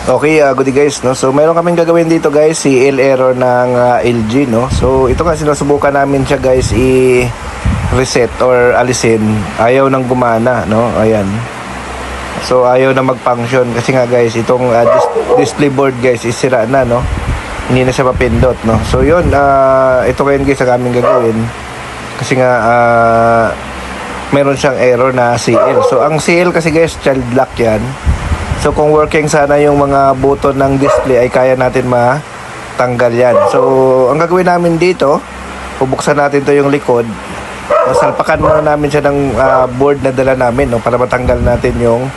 Okay, good day guys, no? So meron kaming gagawin dito guys, CL error ng LG, no? So ito nga sinusubukan namin siya guys i-reset or alisin. Ayaw nang gumana, no? Ayan. So ayaw na mag-function kasi nga guys, itong display board guys is sira na, no? Hindi na siya mapindot, no? So yun, ito ngayon guys ang aming gagawin. Kasi nga meron siyang error na CL. So ang CL kasi guys, child lock yan. So kung working sana yung mga button ng display ay kaya natin matanggal yan. So ang gagawin namin dito, bubuksan natin to yung likod. Salpakan muna namin siya ng board na dala namin, no, para matanggal natin yung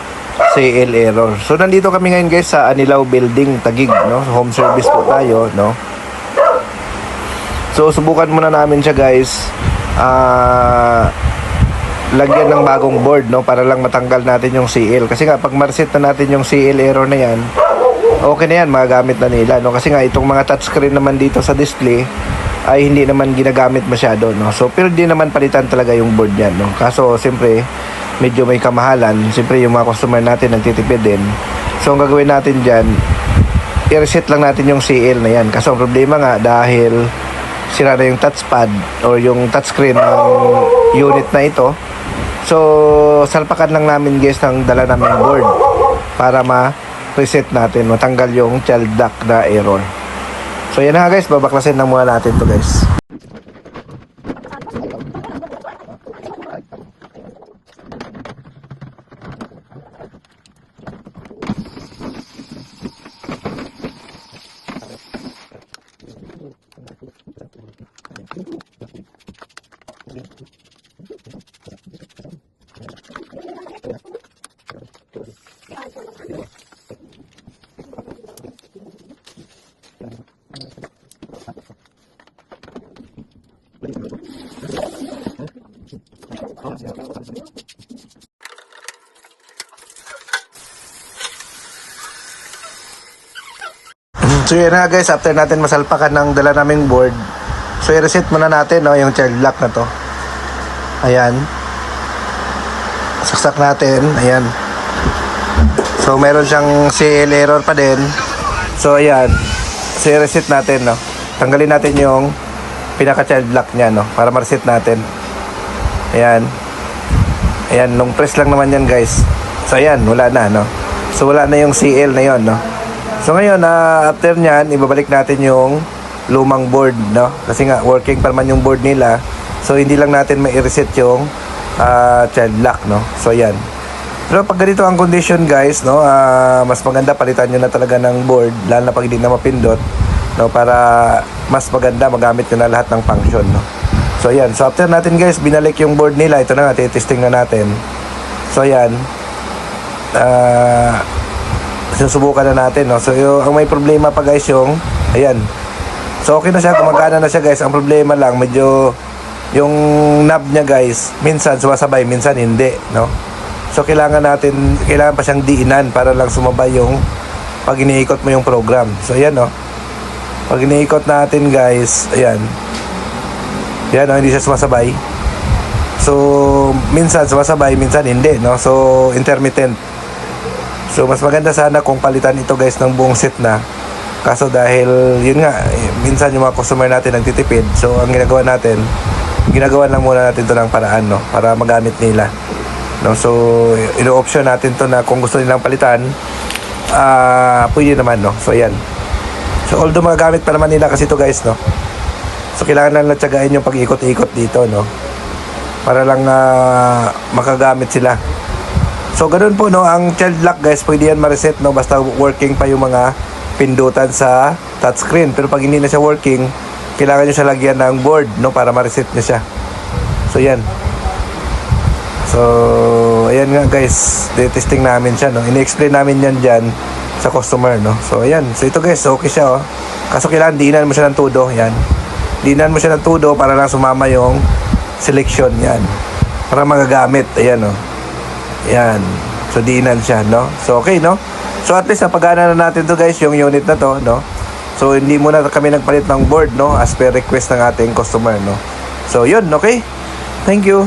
CL error. So nandito kami ngayon guys sa Anilao Building, Taguig, no? Home service po tayo, no? So subukan muna namin siya guys. Lagyan ng bagong board, no, para lang matanggal natin yung CL. Kasi nga pag ma-reset na natin yung CL error na yan, okay na yan, magagamit na nila, no? Kasi nga itong mga touchscreen naman dito sa display ay hindi naman ginagamit masyado, no? So pero di naman palitan talaga yung board niyan, no? Kaso siyempre medyo may kamahalan. Siyempre yung mga customer natin nagtitipid din. So ang gagawin natin diyan, i-reset lang natin yung CL na yan. Kaso ang problema nga dahil sira na yung touchpad or yung touchscreen ng unit na ito. So, salpakan lang namin guys ng dala namin board para ma-reset natin, matanggal yung child lock na error. So, yan na guys, babaklasin na muna natin to guys. So yun na guys, after natin masalpakan ng dala naming board, so i-reset muna natin, no, yung child lock na to. Ayan. Saksak natin, ayan. So meron siyang CL error pa din. So ayan. So i-reset natin, no. Tanggalin natin yung pinaka child lock niya, no, para ma-reset natin. Ayan. Ayan, long press lang naman yan guys. So ayan, wala na, no. So wala na yung CL na yon, no. So ngayon, after nyan, ibabalik natin yung lumang board, no? Kasi nga, working pa naman yung board nila. So hindi lang natin ma-reset yung child lock, no? So yan. Pero pag ganito ang condition guys, no, mas maganda palitan nyo na talaga ng board, lalo na pag hindi na mapindot, no, para mas maganda magamit nyo na lahat ng function, no? So yan. So after natin guys, binalik yung board nila. Ito na nga, testing na natin. So yan. Susubukan na natin, no? So ang may problema pa guys yung ayan. So okay na siya, gumagana na siya guys. Ang problema lang medyo yung knob niya guys, minsan sumasabay, minsan hindi, no? So kailangan pa siyang diinan para lang sumabay yung pag iniikot mo yung program. So ayan, no? Pag iniikot natin guys, ayan. Ayan, no? Hindi siya sumasabay. So minsan sumasabay, minsan hindi, no? So intermittent. So mas maganda sana kung palitan ito guys ng buong set na. Kaso dahil yun nga, minsan yung mga customer natin nagtitipid. So ang ginagawa lang muna natin to ng paraan, no, para magamit nila, no. So ino-option natin to na kung gusto nilang palitan, pwede naman, no. So ayan. So although magagamit pa naman nila kasi to guys, no. So kailangan lang natiyagain yung pag-ikot-ikot dito, no, para lang makagamit sila. So ganoon po, no, ang child lock guys, pwede yan ma-reset, no, basta working pa yung mga pindutan sa touchscreen. Pero pag hindi na siya working, kailangan nyo siya lagyan ng board, no, para ma-reset na siya. So yan. So ayan nga guys, testing namin siya, no. Ini-explain namin yan dyan sa customer, no. So ayan. So ito guys, okay siya, oh. Kaso kailangan diinan mo siya ng todo, yan. Diinan mo siya ng todo para lang sumama yung selection, yan, para magagamit. Ayan, oh. Yan. So diinan siya, no. So okay, no. So at least napagana na natin to guys, yung unit na to, no. So hindi muna kami nagpalit ng board, no, as per request ng ating customer, no. So yun, okay. Thank you.